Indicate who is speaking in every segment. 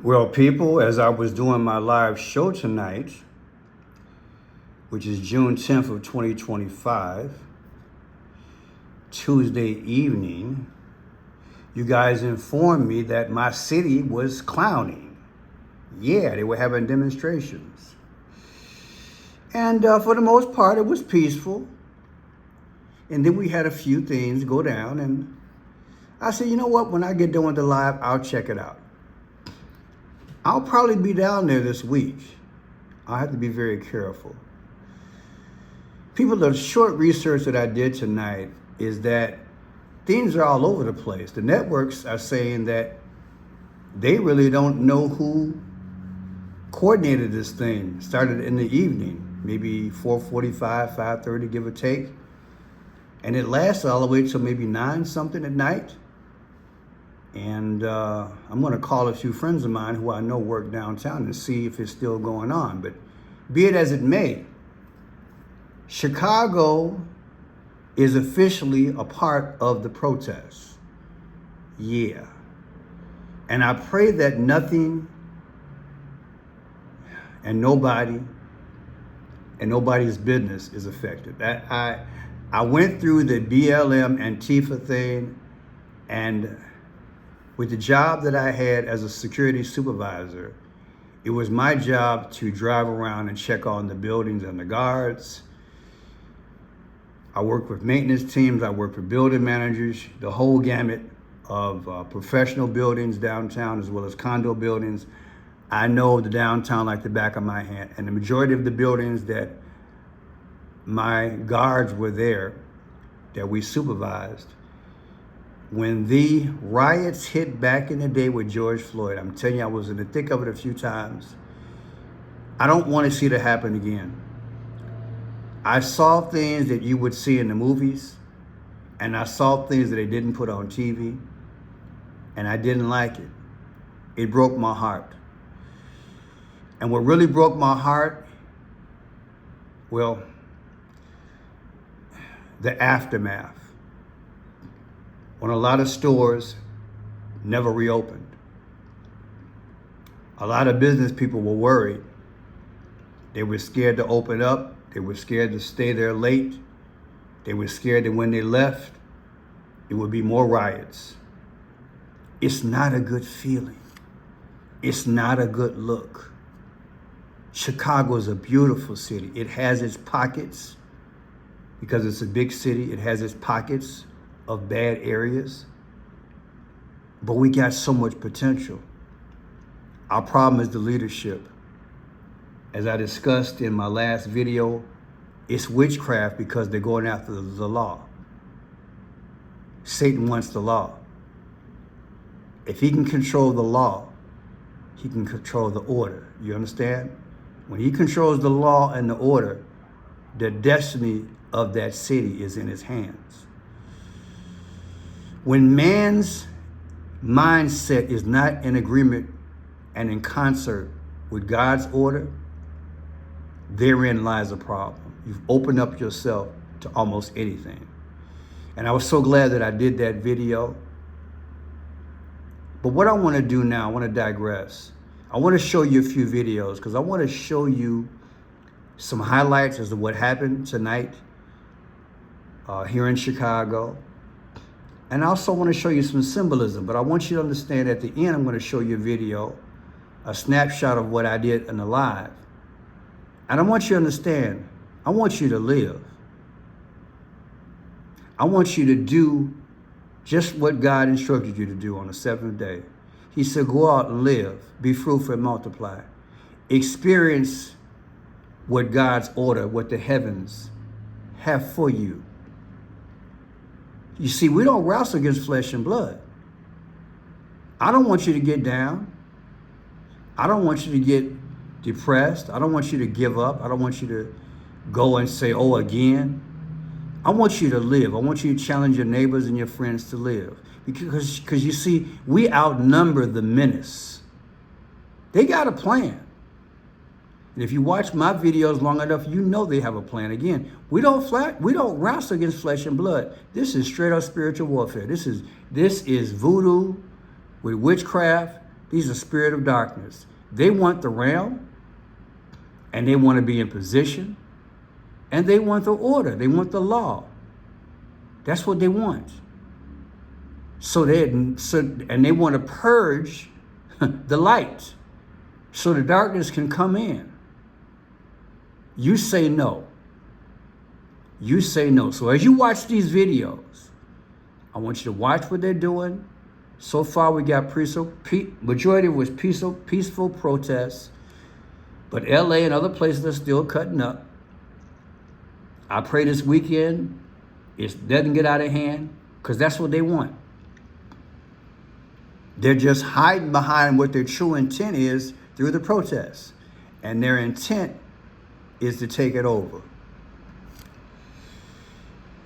Speaker 1: Well, people, as I was doing my live show tonight, which is June 10th of 2025, Tuesday evening, you guys informed me that my city was clowning. Yeah, they were having demonstrations. And for the most part, it was peaceful. And then we had a few things go down, and I said, you know what, when I get done with the live, I'll check it out. I'll probably be down there this week. I have to be very careful. People, the short research that I did tonight is that things are all over the place. The networks are saying that they really don't know who coordinated this thing. Started in the evening, maybe 4:45, 5:30, give or take. And it lasted all the way till maybe 9 something at night. And I'm going to call a few friends of mine who I know work downtown and see if it's still going on. But be it as it may, Chicago is officially a part of the protest. Yeah. And I pray that nothing and nobody and nobody's business is affected. I went through the BLM Antifa thing, and with the job that I had as a security supervisor, it was my job to drive around and check on the buildings and the guards. I worked with maintenance teams, I worked with building managers, the whole gamut of professional buildings downtown as well as condo buildings. I know the downtown like the back of my hand, and the majority of the buildings that my guards were there, that we supervised, when the riots hit back in the day with George Floyd, I'm telling you, I was in the thick of it a few times. I don't want to see that happen again. I saw things that you would see in the movies, and I saw things that they didn't put on TV, and I didn't like it. It broke my heart. And what really broke my heart, well, the aftermath. When a lot of stores never reopened. A lot of business people were worried. They were scared to open up. They were scared to stay there late. They were scared that when they left, it would be more riots. It's not a good feeling. It's not a good look. Chicago is a beautiful city. It has its pockets, because it's a big city. It has its pockets of bad areas, but we got so much potential. Our problem is the leadership. As I discussed in my last video, it's witchcraft because they're going after the law. Satan wants the law. If he can control the law, he can control the order. You understand? When he controls the law and the order, the destiny of that city is in his hands. When man's mindset is not in agreement and in concert with God's order, therein lies a problem. You've opened up yourself to almost anything. And I was so glad that I did that video. But what I want to do now, I want to digress. I want to show you a few videos because I want to show you some highlights as to what happened tonight here in Chicago. And I also want to show you some symbolism, but I want you to understand at the end, I'm going to show you a video, a snapshot of what I did in the live. And I want you to understand, I want you to live. I want you to do just what God instructed you to do on the seventh day. He said, go out and live, be fruitful and multiply. Experience what God's order, what the heavens have for you. You see, we don't wrestle against flesh and blood. I don't want you to get down. I don't want you to get depressed. I don't want you to give up. I don't want you to go and say, oh, again. I want you to live. I want you to challenge your neighbors and your friends to live. Because you see, we outnumber the menace. They got a plan. And if you watch my videos long enough, you know they have a plan. Again, we don't wrestle against flesh and blood. This is straight up spiritual warfare. This is voodoo with witchcraft These are spirit of darkness. They want the realm, and they want to be in position, and they want the order. They want the law. That's what they want. And they want to purge the light so the darkness can come in. You say no. You say no. So as you watch these videos, I want you to watch what they're doing. So far, we got majority was peaceful protests, but LA and other places are still cutting up. I pray this weekend it doesn't get out of hand, because that's what they want. They're just hiding behind what their true intent is through the protests. And their intent is to take it over.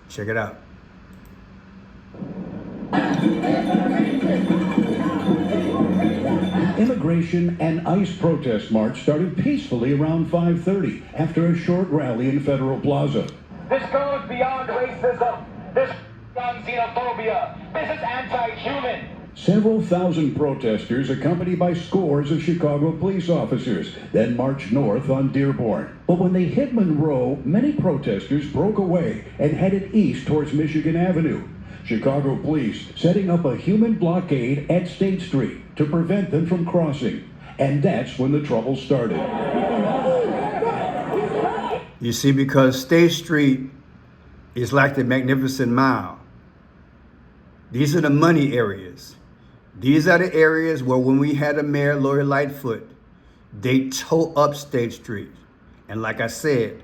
Speaker 1: Check it out.
Speaker 2: Immigration and ICE protest march started peacefully around 5:30 after a short rally in Federal Plaza.
Speaker 3: This goes beyond racism. This is beyond xenophobia. This is anti-human.
Speaker 2: Several thousand protesters, accompanied by scores of Chicago police officers, then marched north on Dearborn. But when they hit Monroe, many protesters broke away and headed east towards Michigan Avenue. Chicago police setting up a human blockade at State Street to prevent them from crossing. And that's when the trouble started.
Speaker 1: You see, because State Street is like the Magnificent Mile. These are the money areas. These are the areas where when we had a mayor, Lori Lightfoot, they tore up State Street. And like I said,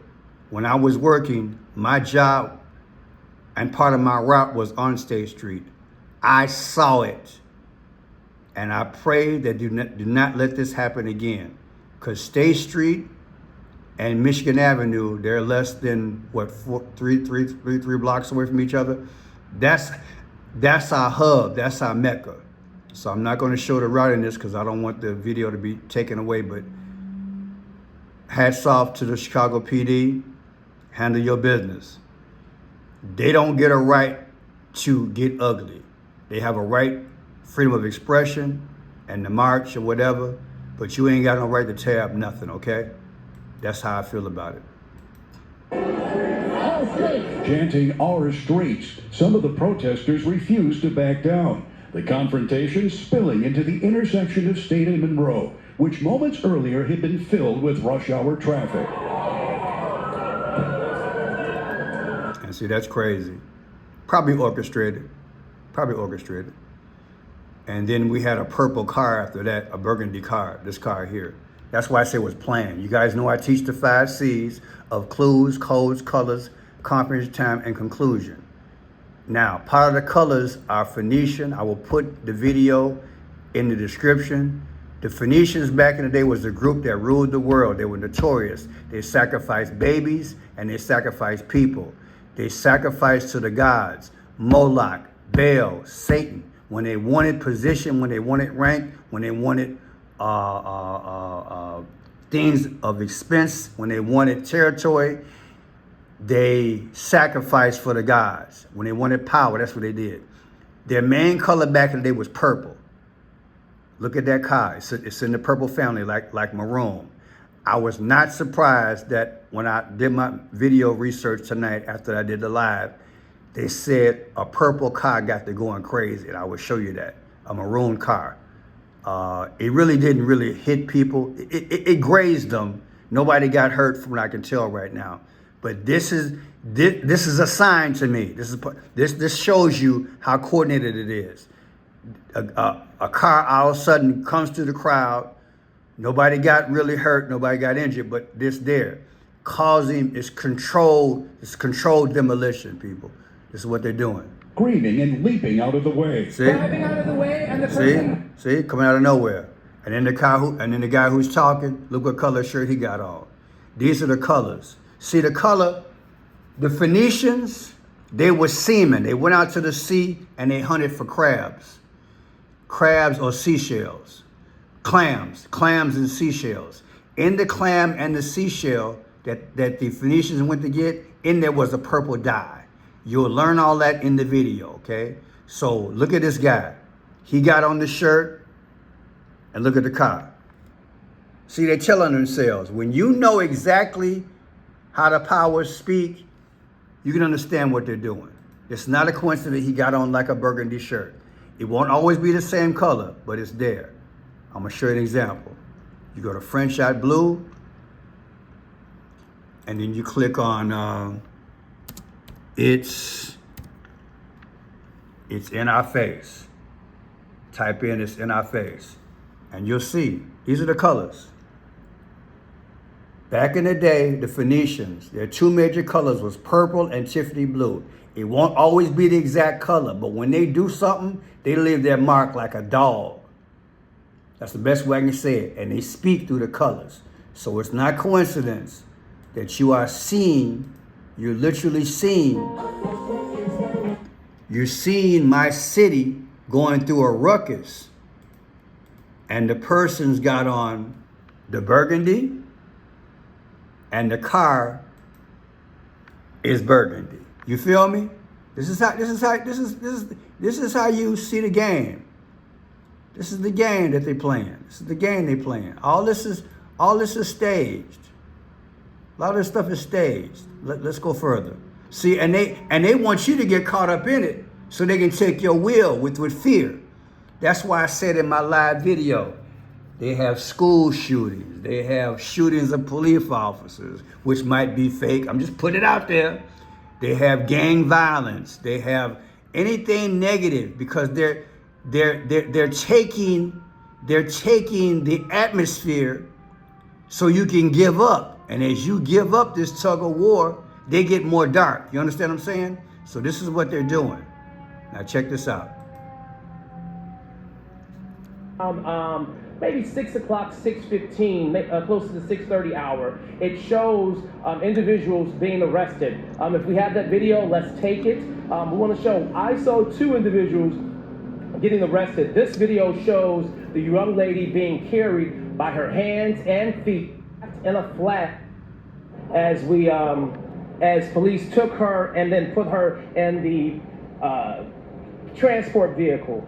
Speaker 1: when I was working, my job and part of my route was on State Street. I saw it. And I pray that do not let this happen again. Because State Street and Michigan Avenue, they're less than, three blocks away from each other. That's our hub. That's our Mecca. So I'm not going to show the route in this because I don't want the video to be taken away. But hats off to the Chicago PD. Handle your business. They don't get a right to get ugly. They have a right, freedom of expression and the march or whatever. But you ain't got no right to tear up nothing, okay? That's how I feel about it.
Speaker 2: Chanting "Our streets," some of the protesters refused to back down. The confrontation spilling into the intersection of State and Monroe, which moments earlier had been filled with rush hour traffic.
Speaker 1: And see, that's crazy. Probably orchestrated. And then we had a purple car after that, a burgundy car, this car here. That's why I say it was planned. You guys know I teach the 5 C's of clues, codes, colors, comprehension, time, and conclusion. Now, part of the colors are Phoenician. I will put the video in the description. The Phoenicians back in the day was the group that ruled the world. They were notorious. They sacrificed babies and they sacrificed people. They sacrificed to the gods, Moloch, Baal, Satan. When they wanted position, when they wanted rank, when they wanted things of expense, when they wanted territory, they sacrificed for the gods. When they wanted power, that's what they did. Their main color back in the day was purple. Look at that car. It's in the purple family, like maroon. I was not surprised that when I did my video research tonight after I did the live, they said a purple car got to going crazy, and I will show you that, a maroon car. It really didn't really hit people. It grazed them. Nobody got hurt from what I can tell right now. But this is a sign to me. This shows you how coordinated it is. A car all of a sudden comes through the crowd. Nobody got really hurt. Nobody got injured. But this there causing it's controlled demolition, people. This is what they're doing.
Speaker 2: Screaming and leaping out of the way.
Speaker 1: See?
Speaker 3: Driving out of the way, and the person...
Speaker 1: See? Coming out of nowhere. And then the guy who's talking, look what color shirt he got on. These are the colors. See the color? The Phoenicians, they were seamen. They went out to the sea and they hunted for crabs. Crabs or seashells. Clams and seashells. In the clam and the seashell that the Phoenicians went to get, in there was a purple dye. You'll learn all that in the video, okay? So look at this guy. He got on the shirt, and look at the car. See, they're telling themselves. When you know exactly how the powers speak, you can understand what they're doing. It's not a coincidence he got on like a burgundy shirt. It won't always be the same color, but it's there. I'm gonna show you an example. You go to French Out Blue, and then you click on it's in our face. Type in it's in our face, and you'll see these are the colors. Back in the day, the Phoenicians, their two major colors was purple and Tiffany blue. It won't always be the exact color, but when they do something, they leave their mark like a dog. That's the best way I can say it. And they speak through the colors. So it's not coincidence that you are seeing, you're literally seeing, you're seeing my city going through a ruckus. And the person's got on the burgundy, and the car is burgundy. You feel me? This is how you see the game. This is the game that they're playing. This is the game they're playing. All this is staged. A lot of this stuff is staged. Let's go further. See, and they want you to get caught up in it so they can take your will with fear. That's why I said in my live video, they have school shootings. They have shootings of police officers, which might be fake. I'm just putting it out there. They have gang violence. They have anything negative because they're taking the atmosphere so you can give up. And as you give up this tug of war, they get more dark. You understand what I'm saying? So this is what they're doing. Now check this out.
Speaker 4: Maybe 6 o'clock, 6:15, close to the 6:30 hour. It shows individuals being arrested. If we have that video, let's take it. We want to show, I saw 2 individuals getting arrested. This video shows the young lady being carried by her hands and feet in a flat as police took her and then put her in the transport vehicle.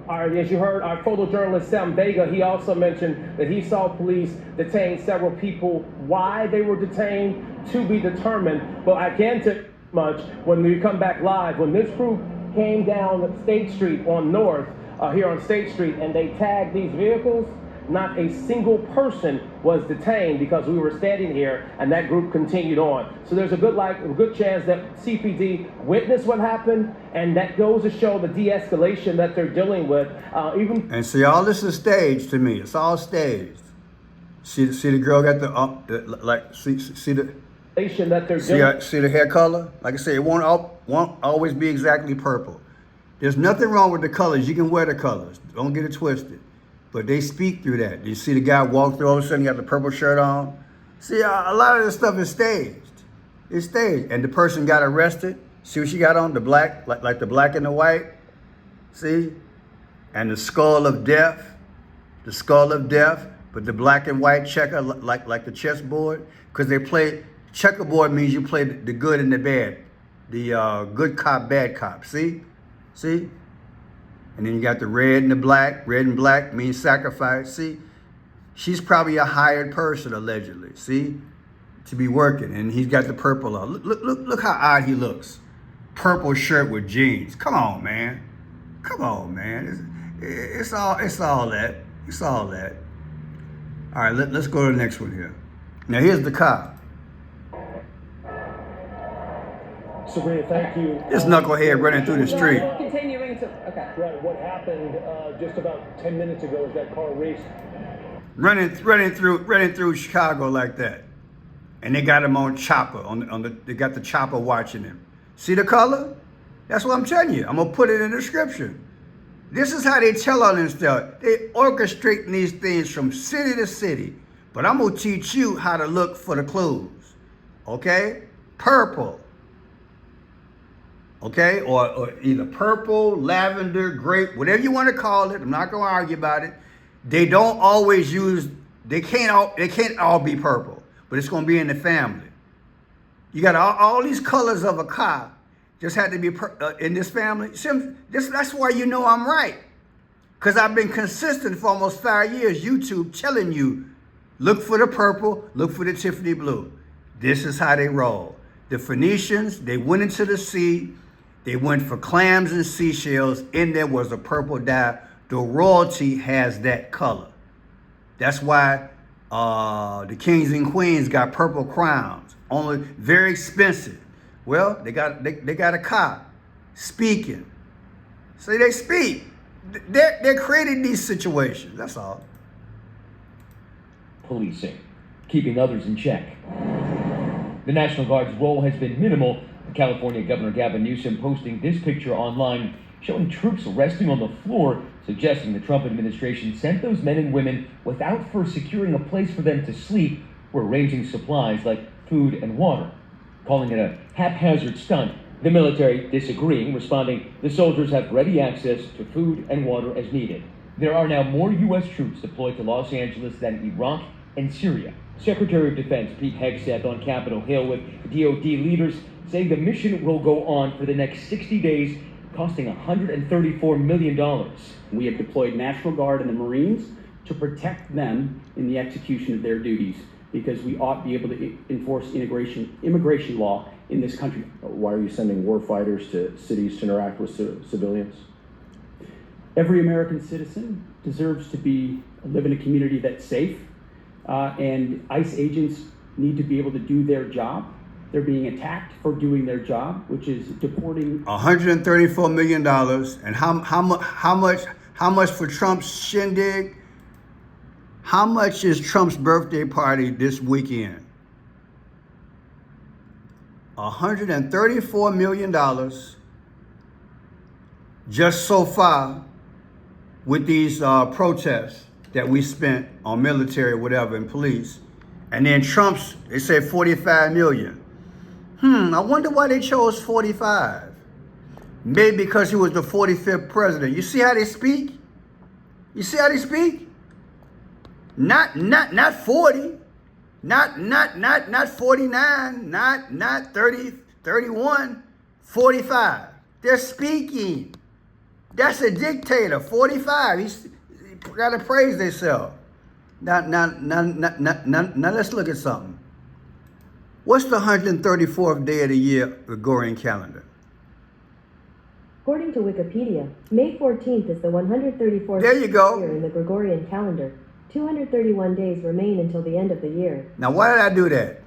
Speaker 4: As you heard, our photojournalist Sam Vega, he also mentioned that he saw police detain several people. Why they were detained, to be determined. But I can tell you much, when we come back live, when this crew came down State Street on North, here on State Street, and they tagged these vehicles, not a single person was detained because we were standing here, and that group continued on. So there's a good chance that CPD witnessed what happened, and that goes to show the de-escalation that they're dealing with.
Speaker 1: And see, all this is staged to me. It's all staged. See the girl got see the
Speaker 4: that they're doing.
Speaker 1: See the hair color? Like I say, it won't always be exactly purple. There's nothing wrong with the colors. You can wear the colors. Don't get it twisted. But they speak through that. You see the guy walk through, all of a sudden he got the purple shirt on. See, a lot of this stuff is staged. It's staged. And the person got arrested. See what she got on? The black, like the black and the white. See? And the skull of death. The skull of death. But the black and white checker, like the chessboard. Because they play, checkerboard means you play the good and the bad. The good cop, bad cop. See? See? And then you got the red and the black. Red and black means sacrifice. See? She's probably a hired person, allegedly. See? To be working. And he's got the purple on. Look how odd he looks. Purple shirt with jeans. Come on, man. Come on, man. It's all that. It's all that. All right, let's go to the next one here. Now, here's the cop.
Speaker 5: Sabrina, thank you.
Speaker 1: This knucklehead running through the street.
Speaker 5: Continuing to, okay. Right, what happened just about 10 minutes ago is that car raced.
Speaker 1: Running through Chicago like that. And they got him on chopper, they got the chopper watching him. See the color? That's what I'm telling you. I'm gonna put it in the description. This is how they tell on themselves. They orchestrate these things from city to city. But I'm gonna teach you how to look for the clues. Okay? Purple. Okay? Or either purple, lavender, grape, whatever you want to call it. I'm not gonna argue about it. They don't always use, they can't all be purple, but it's gonna be in the family. You got all these colors of a car. Just had to be in this family. That's why you know I'm right. Because I've been consistent for almost 5 years, YouTube telling you, look for the purple, look for the Tiffany blue. This is how they roll. The Phoenicians, they went into the sea. They went for clams and seashells. In there was a purple dye. The royalty has that color. That's why the kings and queens got purple crowns. Only very expensive. Well, they got a cop speaking. So they speak. They're creating these situations. That's all.
Speaker 6: Policing, keeping others in check. The National Guard's role has been minimal. California Governor Gavin Newsom posting this picture online showing troops resting on the floor, suggesting the Trump administration sent those men and women without first securing a place for them to sleep or arranging supplies like food and water, calling it a haphazard stunt. The military disagreeing, responding, the soldiers have ready access to food and water as needed. There are now more U.S. troops deployed to Los Angeles than Iraq and Syria. Secretary of Defense Pete Hegseth on Capitol Hill with DoD leaders saying the mission will go on for the next 60 days, costing $134 million.
Speaker 7: We have deployed National Guard and the Marines to protect them in the execution of their duties, because we ought to be able to enforce immigration law in this country.
Speaker 5: Why are you sending war fighters to cities to interact with civilians?
Speaker 7: Every American citizen deserves to live in a community that's safe, and ICE agents need to be able to do their job. They're being attacked for doing their job, which is deporting.
Speaker 1: $134 million, and how much for Trump's shindig? How much is Trump's birthday party this weekend? $134 million just so far with these protests that we spent on military, whatever, and police. And then Trump's, they said 45 million. I wonder why they chose 45. Maybe because he was the 45th president. You see how they speak? You see how they speak? Not 40, not 49, not 30, 31, 45. They're speaking. That's a dictator. 45. He's got to praise themselves. Now let's look at something. What's the 134th day of the year Gregorian calendar?
Speaker 8: According to Wikipedia, May 14th is the 134th
Speaker 1: There you go.
Speaker 8: year in the Gregorian calendar. 231 days remain until the end of the year.
Speaker 1: Now, why did I do that?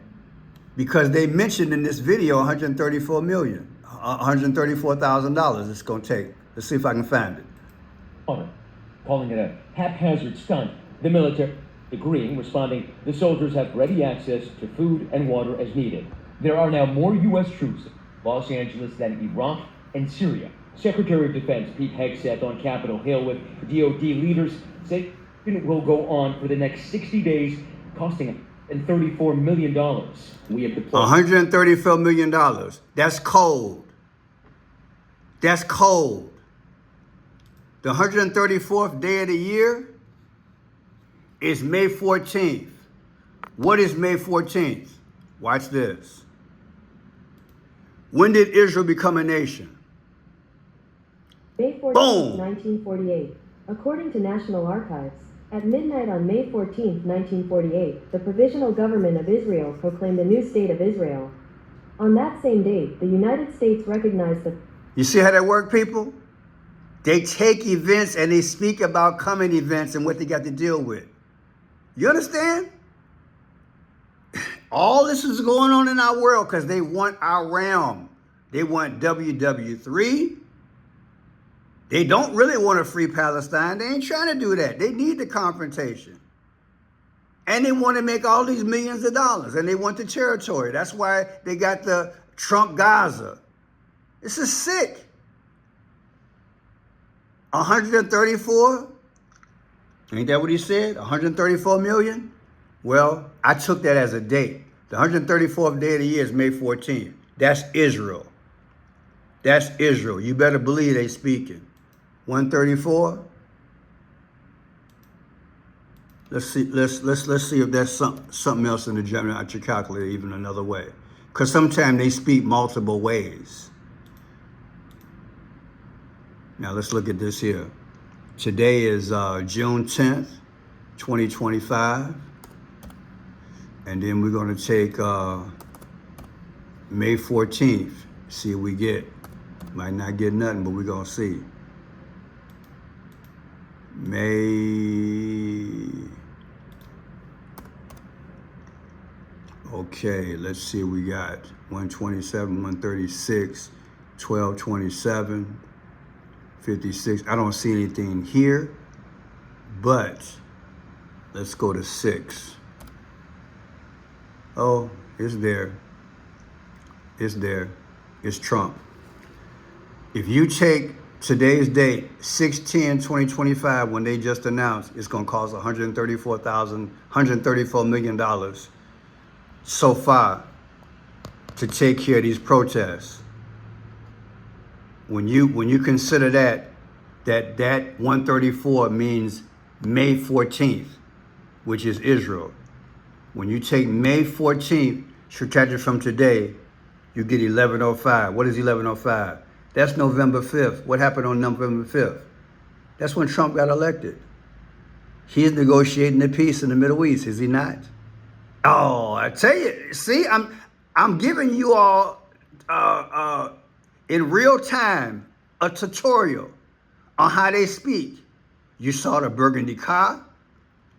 Speaker 1: Because they mentioned in this video $134,000 it's going to take. Let's see if I can find it.
Speaker 6: Calling it a haphazard stunt. The military agreeing, responding, the soldiers have ready access to food and water as needed. There are now more U.S. troops in Los Angeles than Iraq and Syria. Secretary of Defense Pete Hegseth on Capitol Hill with DoD leaders say it will go on for the next 60 days, costing $34 million.
Speaker 7: We have deployed
Speaker 1: $134 million. That's cold. That's cold. The 134th day of the year is May 14th. What is May 14th? Watch this. When did Israel become a nation?
Speaker 8: May 14th,
Speaker 1: Boom.
Speaker 8: 1948. According to National Archives, at midnight on May 14th, 1948, the Provisional Government of Israel proclaimed a new state of Israel. On that same date, the United States recognized the...
Speaker 1: You see how that work, people? They take events and they speak about coming events and what they got to deal with. You understand? All this is going on in our world because they want our realm. They want WW3. They don't really want a free Palestine. They ain't trying to do that. They need the confrontation. And they want to make all these millions of dollars. And they want the territory. That's why they got the Trump Gaza. This is sick. 134? Ain't that what he said? 134 million? Well, I took that as a date. The 134th day of the year is May 14th. That's Israel. That's Israel. You better believe they speaking. 134? Let's see if there's something else in the German at your calculator, even another way. Because sometimes they speak multiple ways. Now let's look at this here. Today is June 10th, 2025. And then we're going to take May 14th, see what we get. Might not get nothing, but we're going to see. Okay, let's see what we got. 127, 136, 1227, 56. I don't see anything here, but let's go to 6. Oh, it's there. It's there. It's Trump. If you take today's date, 6/10/2025, when they just announced it's going to cost $134 million so far to take care of these protests. When you consider that 134 means May 14th, which is Israel. When you take May 14th, subtract from today, you get 1105. What is 1105? That's November 5th. What happened on November 5th? That's when Trump got elected. He's negotiating the peace in the Middle East, is he not? Oh, I tell you, see, I'm giving you all in real time a tutorial on how they speak. You saw the burgundy car.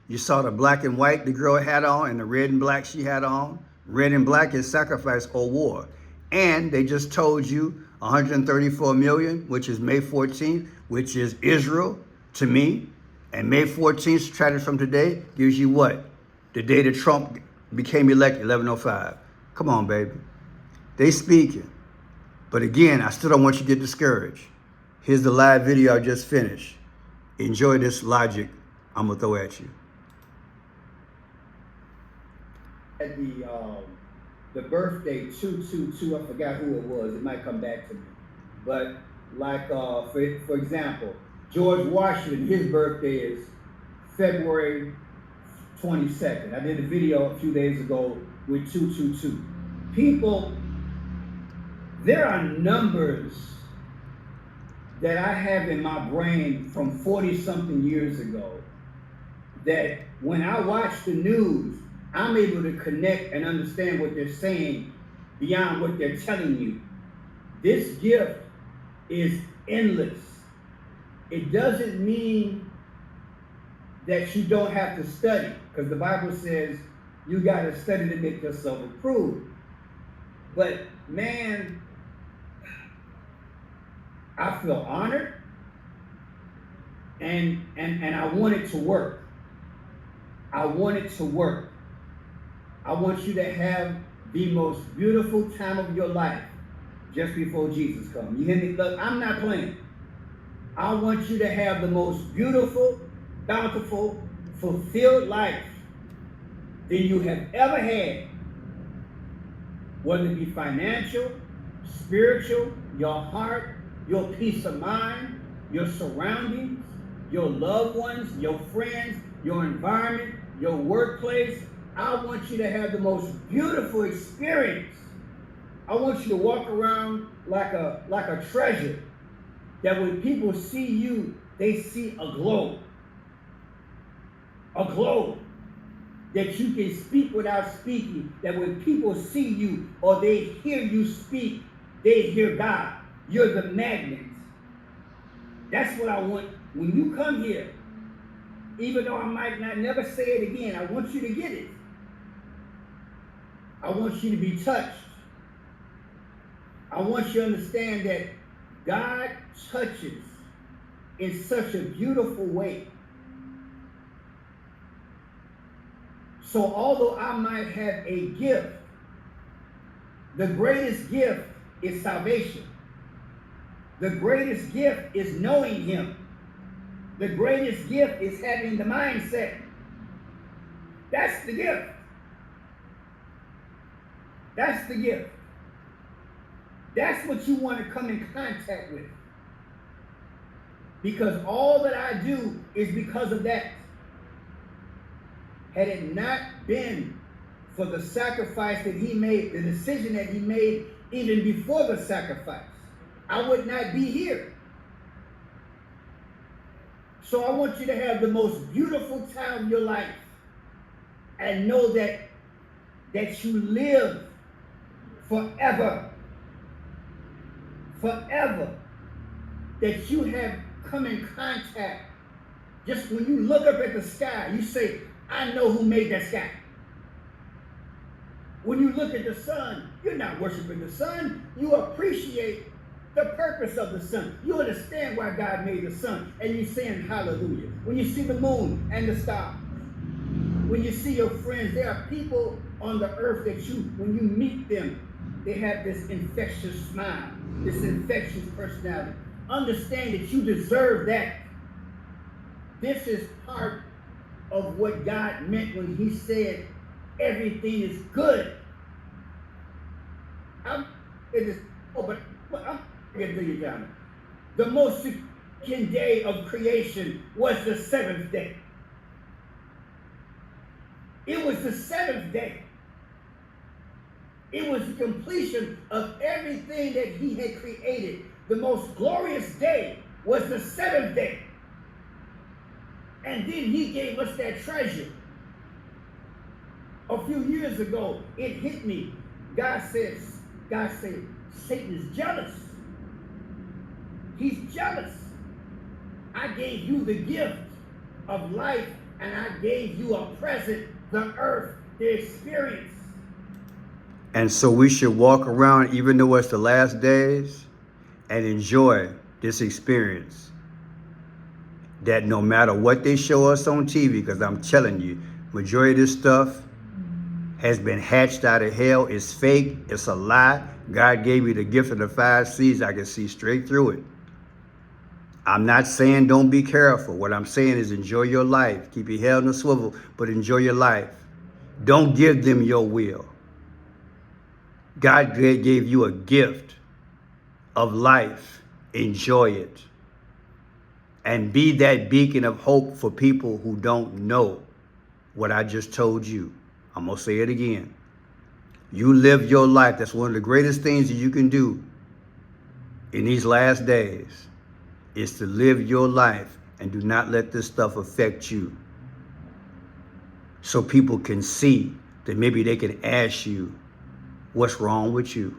Speaker 1: You saw the black and white the girl had on and the red and black she had on. Red and black is sacrifice or war. And they just told you 134 million, which is May 14th, which is Israel to me. And May 14th, subtracted from today, gives you what? The day that Trump became elected, 1105. Come on, baby. They speaking. But again, I still don't want you to get discouraged. Here's the live video I just finished. Enjoy this logic I'm going to throw at you.
Speaker 9: At the birthday 222, I forgot who it was. It might come back to me. But like for example, George Washington, his birthday is February 22nd. I did a video a few days ago with 222. People, there are numbers that I have in my brain from 40 something years ago that when I watch the news, I'm able to connect and understand what they're saying beyond what they're telling you. This gift is endless. It doesn't mean that you don't have to study, because the Bible says you got to study to make yourself approved. But man, I feel honored, and I want it to work. I want it to work. I want you to have the most beautiful time of your life just before Jesus comes. You hear me? Look, I'm not playing. I want you to have the most beautiful, bountiful, fulfilled life that you have ever had, whether it be financial, spiritual, your heart, your peace of mind, your surroundings, your loved ones, your friends, your environment, your workplace. I want you to have the most beautiful experience. I want you to walk around like a treasure, that when people see you, they see a glow. A glow that you can speak without speaking, that when people see you or they hear you speak, they hear God. You're the magnet. That's what I want when you come here. Even though I might not never say it again, I want you to get it. I want you to be touched. I want you to understand that God touches in such a beautiful way. So although I might have a gift, the greatest gift is salvation. The greatest gift is knowing Him. The greatest gift is having the mindset. That's the gift. That's the gift. That's what you want to come in contact with. Because all that I do is because of that. Had it not been for the sacrifice that He made, the decision that He made even before the sacrifice, I would not be here. So I want you to have the most beautiful time of your life and know that you live forever. Forever. That you have come in contact. Just when you look up at the sky, you say, I know who made that sky. When you look at the sun, you're not worshiping the sun. You appreciate the purpose of the sun. You understand why God made the sun, and you're saying hallelujah. When you see the moon and the stars, when you see your friends, there are people on the earth that when you meet them, they have this infectious smile, this infectious personality. Understand that you deserve that. This is part of what God meant when he said everything is good. I'm going to do you down. The most significant day of creation was the seventh day. It was the seventh day. It was the completion of everything that he had created. The most glorious day was the seventh day. And then he gave us that treasure. A few years ago, it hit me. God said, Satan is jealous. He's jealous. I gave you the gift of life, and I gave you a present, the earth, the experience.
Speaker 1: And so we should walk around, even though it's the last days, and enjoy this experience. That no matter what they show us on TV, because I'm telling you, majority of this stuff has been hatched out of hell. It's fake. It's a lie. God gave me the gift of the 5 C's. I can see straight through it. I'm not saying don't be careful. What I'm saying is enjoy your life. Keep your head on the swivel, but enjoy your life. Don't give them your will. God gave you a gift of life. Enjoy it. And be that beacon of hope for people who don't know what I just told you. I'm going to say it again. You live your life. That's one of the greatest things that you can do in these last days, is to live your life and do not let this stuff affect you. So people can see that maybe they can ask you what's wrong with you.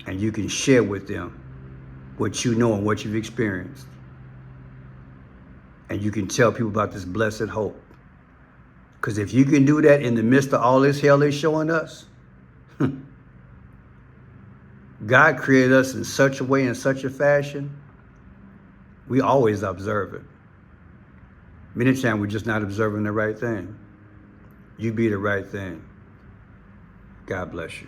Speaker 1: And you can share with them what you know and what you've experienced. And you can tell people about this blessed hope. Because if you can do that in the midst of all this hell they're showing us, God created us in such a way, in such a fashion, we always observe it. Many times we're just not observing the right thing. You be the right thing. God bless you.